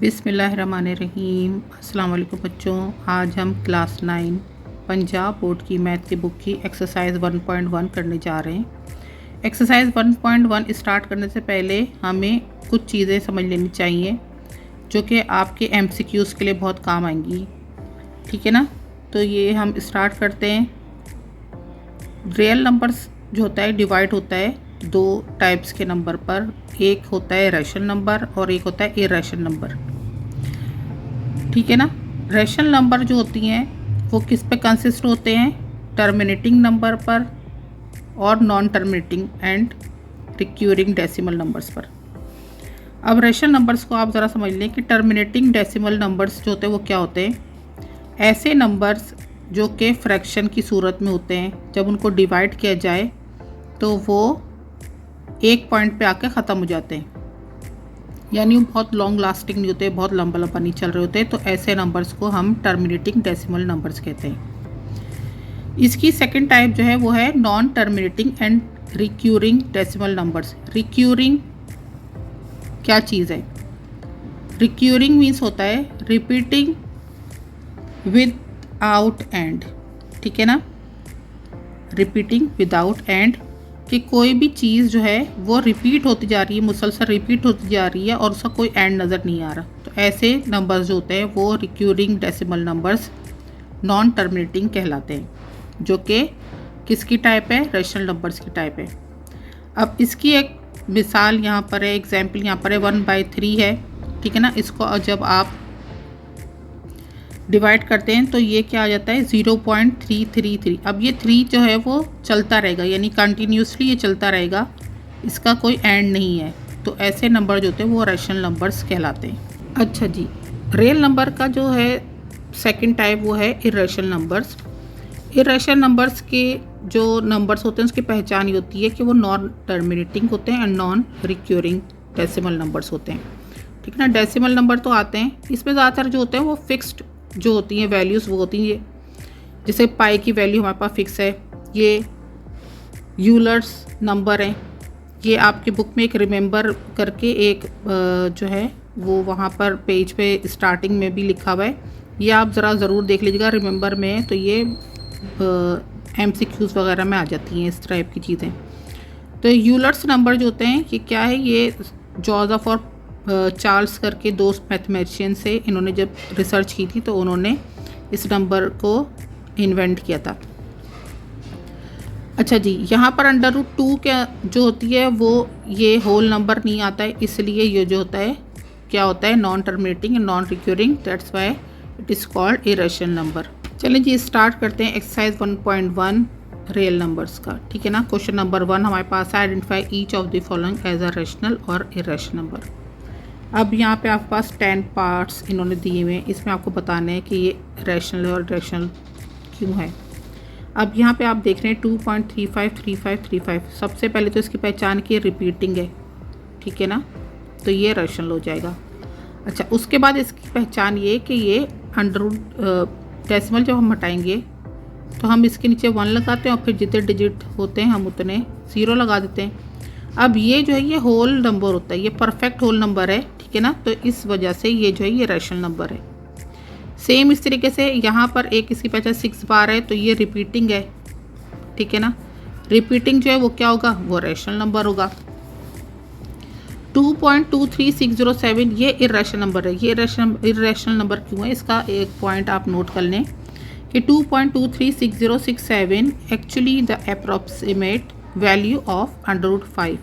बिस्मिल्लाहिर्रहमानिर्रहीम। अस्सलाम वालेकुम बच्चों, आज हम क्लास 9 पंजाब बोर्ड की मैथ की बुक की एक्सरसाइज 1.1 करने जा रहे हैं। एक्सरसाइज 1.1 स्टार्ट करने से पहले हमें कुछ चीज़ें समझ लेनी चाहिए जो कि आपके MCQs के लिए बहुत काम आएंगी, ठीक है ना। तो ये हम स्टार्ट करते हैं। रियल नंबर्स जो होता है डिवाइड होता है दो टाइप्स के नंबर पर, एक होता है रैशनल नंबर और एक होता है इरैशनल नंबर, ठीक है ना। रैशनल नंबर जो होती हैं वो किस पे कंसिस्ट होते हैं, टर्मिनेटिंग नंबर पर और non terminating and recurring decimal numbers पर। अब रैशनल नंबर्स को आप ज़रा समझ लें कि टर्मिनेटिंग डेसिमल नंबर्स जो होते हैं वो क्या होते हैं। ऐसे नंबर्स जो कि फ्रैक्शन की सूरत में होते हैं, जब उनको डिवाइड किया जाए तो वो एक पॉइंट पे आके ख़त्म हो जाते हैं, यानी वो बहुत लॉन्ग लास्टिंग नहीं होते, बहुत लंबा लंबा नहीं चल रहे होते। तो ऐसे नंबर्स को हम टर्मिनेटिंग डेसिमल नंबर्स कहते हैं। इसकी सेकंड टाइप जो है वो है non terminating and recurring decimal numbers. Recurring क्या चीज़ है? रिक्यूरिंग मीन्स होता है रिपीटिंग विदाउट एंड, ठीक है ना। रिपीटिंग विदाउट एंड कि कोई भी चीज़ जो है वो रिपीट होती जा रही है, मुसलसल रिपीट होती जा रही है और उसका कोई एंड नज़र नहीं आ रहा। तो ऐसे नंबर्स जो होते हैं वो recurring decimal numbers non terminating कहलाते हैं, जो कि किसकी टाइप है? रैशनल नंबर्स की टाइप है। अब इसकी एक मिसाल यहाँ पर है, एग्जाम्पल यहाँ पर है 1/3 है, ठीक है ना। इसको जब आप डिवाइड करते हैं तो ये क्या आ जाता है 0.333। अब ये 3 जो है वो चलता रहेगा, यानी कंटिन्यूसली ये चलता रहेगा, इसका कोई एंड नहीं है। तो ऐसे नंबर जो होते हैं वो रैशनल नंबर्स कहलाते हैं। अच्छा जी, रियल नंबर का जो है सेकंड टाइप वो है इरैशनल नंबर्स। इरैशनल नंबर्स के जो नंबर्स होते हैं उसकी पहचान ये होती है कि वो नॉन टर्मिनेटिंग होते हैं and non recurring decimal numbers होते हैं, ठीक है ना। डेसिमल नंबर तो आते हैं, इसमें ज़्यादातर जो होते हैं वो फिक्स्ड जो होती हैं वैल्यूज़ वो होती हैं, जैसे पाई की वैल्यू हमारे पास फिक्स है, ये यूलर्स नंबर हैं। ये आपकी बुक में एक रिमेंबर करके एक जो है वो वहाँ पर पेज पे स्टार्टिंग में भी लिखा हुआ है, ये आप ज़रा ज़रूर देख लीजिएगा। रिमेंबर में तो ये MCQs वगैरह में आ जाती हैं इस टाइप की चीज़ें। तो यूलर्स नंबर जो होते हैं ये क्या है, ये जोसेफ और चार्ल्स करके दो मैथमेटिशियन से इन्होंने जब रिसर्च की थी तो उन्होंने इस नंबर को इन्वेंट किया था। अच्छा जी, यहाँ पर √2 क्या जो होती है वो ये होल नंबर नहीं आता है, इसलिए ये जो होता है क्या होता है non terminating and non recurring, that's why it is called irrational number. चलें जी, स्टार्ट करते हैं एक्सरसाइज 1.1 रियल नंबर्स का, ठीक है ना। क्वेश्चन नंबर 1 हमारे पास है identify each of the following as a rational और इरैशनल नंबर। अब यहाँ पे आपके पास 10 पार्ट्स इन्होंने दिए हुए हैं, इसमें आपको बताना है कि ये रैशनल और इरैशनल क्यों है। अब यहाँ पे आप देख रहे हैं 2.353535। सबसे पहले तो इसकी पहचान की रिपीटिंग है, ठीक है ना, तो ये रैशनल हो जाएगा। अच्छा, उसके बाद इसकी पहचान ये कि ये अंडर डेसिमल जब हम हटाएंगे तो हम इसके नीचे 1 लगाते हैं और फिर जितने डिजिट होते हैं हम उतने 0 लगा देते हैं। अब ये जो है ये होल नंबर होता है, ये परफेक्ट होल नंबर है, ठीक है ना। तो इस वजह से ये जो है ये रैशनल नंबर है। सेम इस तरीके से यहाँ पर एक इसकी पहचान 6 बार है, तो ये रिपीटिंग है, ठीक है ना। रिपीटिंग जो है वो क्या होगा, वो रैशनल नंबर होगा। 2.23607 ये इरैशनल नंबर है। ये इरैशनल नंबर क्यों है, इसका एक पॉइंट आप नोट कर लें कि 2.23607 actually the approximate value of √5।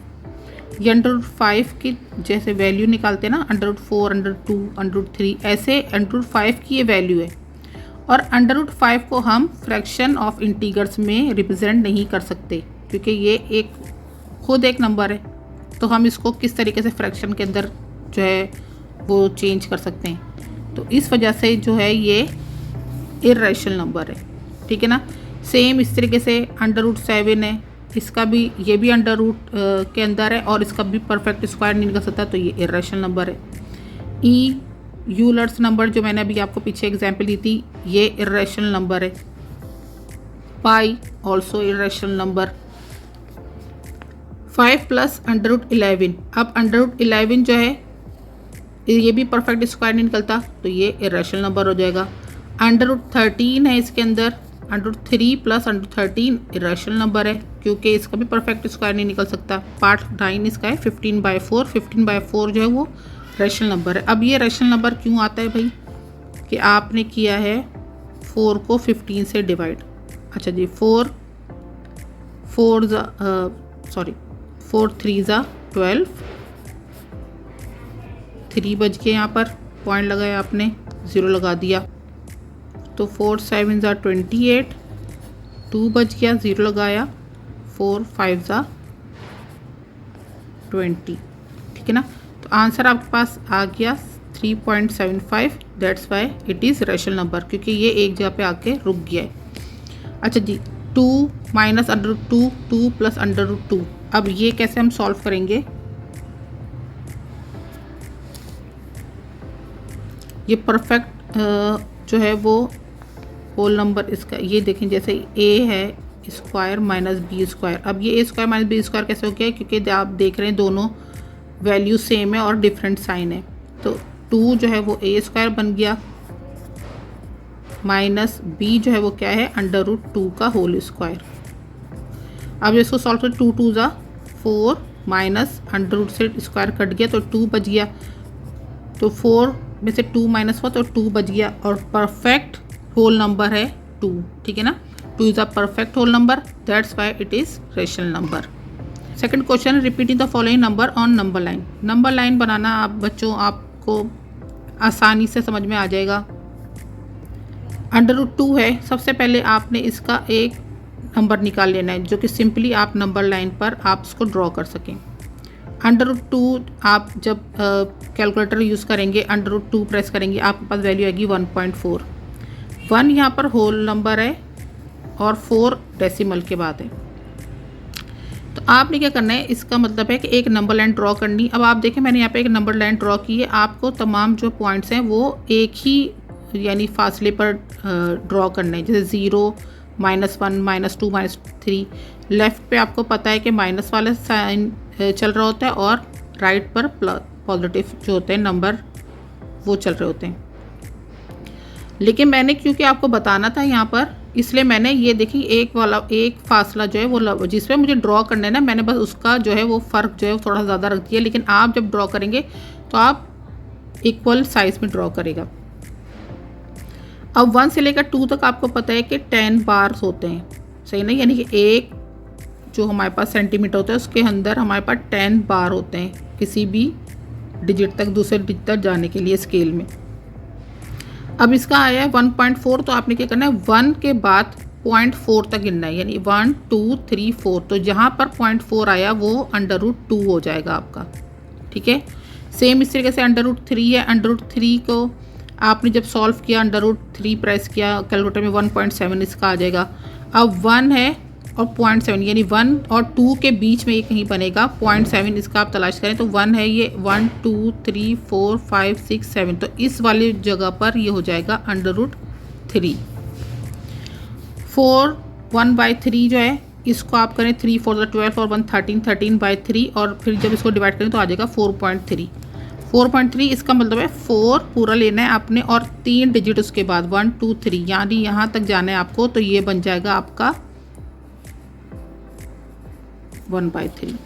ये √5 की जैसे वैल्यू निकालते हैं ना, √4, √2, √3, ऐसे √5 की ये वैल्यू है। और √5 को हम फ्रैक्शन ऑफ इंटीगर्स में रिप्रेजेंट नहीं कर सकते क्योंकि ये एक खुद एक नंबर है। तो हम इसको किस तरीके से फ्रैक्शन के अंदर जो है वो चेंज कर सकते हैं, तो इस वजह से जो है ये इरैशनल नंबर है, ठीक है ना। सेम इस तरीके से √7 है, इसका भी ये भी अंडर रूट के अंदर है और इसका भी परफेक्ट स्क्वायर नहीं निकल सकता, तो ये इरैशनल नंबर है। यूलर्स नंबर जो मैंने अभी आपको पीछे एग्जांपल दी थी, ये इरैशनल नंबर है। पाई ऑल्सो इरैशनल नंबर। 5 + √11। अब √11 जो है ये भी परफेक्ट स्क्वायर नहीं निकलता तो ये इरेशनल नंबर हो जाएगा। √13 है इसके अंदर, √3 प्लस √13 इरेशनल नंबर है क्योंकि इसका भी परफेक्ट स्क्वायर नहीं निकल सकता। पार्ट 9 इसका है 15/4, 15/4 जो है वो रेशनल नंबर है। अब ये रेशनल नंबर क्यों आता है भाई कि आपने किया है 4 को 15 से डिवाइड। अच्छा जी, 4 3 ज़ा 12, 3 बज के यहाँ पर पॉइंट लगाया आपने, 0 लगा दिया तो 4 7 ज़ा 28, 2 बज गया, 0 लगाया, 4 5 ज़ा 20, ठीक है ना। तो आंसर आपके पास आ गया 3.75। That's why it is rational number, क्योंकि ये एक जगह पे आके रुक गया है। अच्छा जी, 2 माइनस √2, 2 प्लस √2। अब ये कैसे हम सॉल्व करेंगे? ये परफेक्ट जो है वो होल नंबर इसका, ये देखें जैसे a है स्क्वायर माइनस बी स्क्वायर। अब ये a square minus B square कैसे हो गया? क्योंकि आप देख रहे हैं दोनों वैल्यू सेम है और डिफरेंट साइन है, तो 2 जो है वो a स्क्वायर बन गया माइनस b जो है वो क्या है √2 का होल स्क्वायर। अब इसको सॉल्व करें, 2 2 ज़ा 4 माइनस √ से स्क्वायर कट गया तो 2 बच गया, तो 4 में से 2 माइनस हुआ तो 2 बच गया और परफेक्ट होल नंबर है 2, ठीक है ना। 2 is a perfect whole number, that's why it is rational number. Second question, repeating the following number on number line. Number line बनाना आप बच्चों आपको आसानी से समझ में आ जाएगा। √2 है, सबसे पहले आपने इसका एक नंबर निकाल लेना है जो कि सिंपली आप नंबर लाइन पर आप इसको ड्रॉ कर सकें। √2 आप जब कैलकुलेटर यूज़ करेंगे, √2 प्रेस करेंगे, आपके पास वैल्यू आएगी 1.4। 1 यहाँ पर होल नंबर है और 4 डेसिमल के बाद है। तो आपने क्या करना है, इसका मतलब है कि एक नंबर लाइन ड्रॉ करनी। अब आप देखें मैंने यहाँ पे एक नंबर लाइन ड्रॉ की है, आपको तमाम जो पॉइंट्स हैं वो एक ही यानी फासले पर ड्रॉ करना है, जैसे 0, -1, -2, -3। लेफ़्ट पे आपको पता है कि माइनस वाला साइन चल रहा होता है और राइट पर पॉजिटिव जो होते हैं नंबर वो चल रहे होते हैं। लेकिन मैंने क्योंकि आपको बताना था यहाँ पर, इसलिए मैंने ये देखी एक फासला जो है वो जिस पे मुझे ड्रॉ करना है ना, मैंने बस उसका जो है वो फ़र्क जो है वो थोड़ा ज़्यादा रख दिया। लेकिन आप जब ड्रॉ करेंगे तो आप इक्वल साइज़ में ड्रॉ करेगा। अब 1 से लेकर 2 तक आपको पता है कि 10 बार्स होते हैं, सही नहीं, यानी कि एक जो हमारे पास सेंटीमीटर होता है उसके अंदर हमारे पास 10 बार होते हैं किसी भी डिजिट तक दूसरे डिजिट तक जाने के लिए स्केल में। अब इसका आया है 1.4, तो आपने क्या करना है 1 के बाद 0.4 तक गिनना है, यानी 1 2 3 4। तो जहाँ पर 0.4 आया वो √2 हो जाएगा आपका, ठीक है। सेम इस तरीके से √3 है, √3 को आपने जब सॉल्व किया √3 प्रेस किया कैलकुलेटर में 1.7 इसका आ जाएगा। अब 1 है और 0.7 यानी 1 और 2 के बीच में ये कहीं बनेगा 0.7, इसका आप तलाश करें तो 1 है, ये 1 2 3 4 5 6 7, तो इस वाली जगह पर ये हो जाएगा √3। 4 1/3 जो है इसको आप करें 3 4 12 और 1 13, 13/3 और फिर जब इसको डिवाइड करें तो आ जाएगा 4.3। 4.3 इसका मतलब है 4 पूरा लेना है आपने और 3 डिजिट उसके बाद 1 2 3 यानी यहाँ तक जाना है आपको, तो ये बन जाएगा आपका 1/3।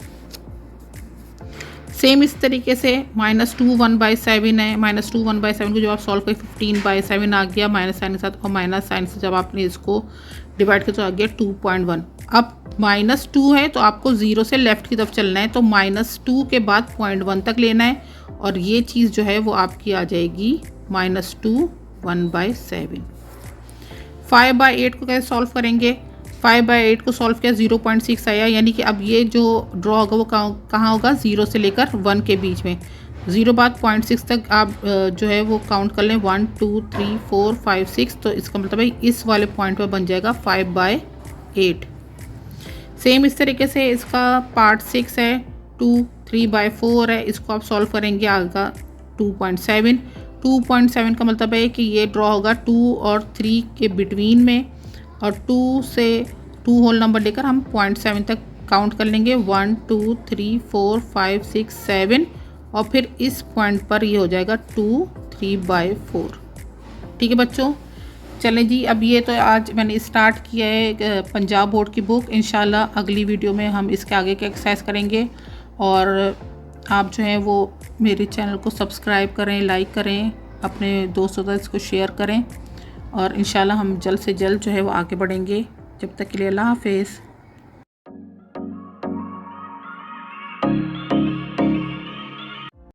सेम इस तरीके से -2 1/7 है, -2 1/7 को जब आप सॉल्व करें 15/7 आ गया माइनस साइन के साथ, और माइनस साइन से जब आपने इसको डिवाइड किया तो आ गया 2.1। अब -2 है तो आपको 0 से लेफ्ट की तरफ चलना है, तो -2 के बाद 0.1 तक लेना है और ये चीज़ जो है वो आपकी आ जाएगी -2 1/7। 5/8 को कैसे सॉल्व करेंगे? 5/8 को सॉल्व किया 0.6 आया, यानी कि अब ये जो ड्रॉ होगा वो कहाँ होगा, 0 से लेकर 1 के बीच में। 0 बाद 0.6 तक आप जो है वो काउंट कर लें 1 2 3 4 5 6, तो इसका मतलब है इस वाले पॉइंट पर बन जाएगा 5/8। सेम इस तरीके से इसका पार्ट 6 है, 2 3/4 है, इसको आप सॉल्व करेंगे आएगा 2.7। 2.7 का मतलब है कि ये ड्रॉ होगा 2 और 3 के बिटवीन में, और 2 से 2 होल नंबर लेकर हम 0.7 तक काउंट कर लेंगे 1 2 3 4 5 6 7, और फिर इस पॉइंट पर ये हो जाएगा 2 3/4। ठीक है बच्चों, चलें जी। अब ये तो आज मैंने स्टार्ट किया है पंजाब बोर्ड की बुक। इंशाल्लाह अगली वीडियो में हम इसके आगे के एक्सरसाइज करेंगे। और आप जो है वो मेरे चैनल को सब्सक्राइब करें, लाइक करें, अपने दोस्तों तक इसको शेयर करें। और इंशाल्लाह हम जल्द से जल्द जो है वो आगे बढ़ेंगे। जब तक के लिए अल्लाह हाफिज़।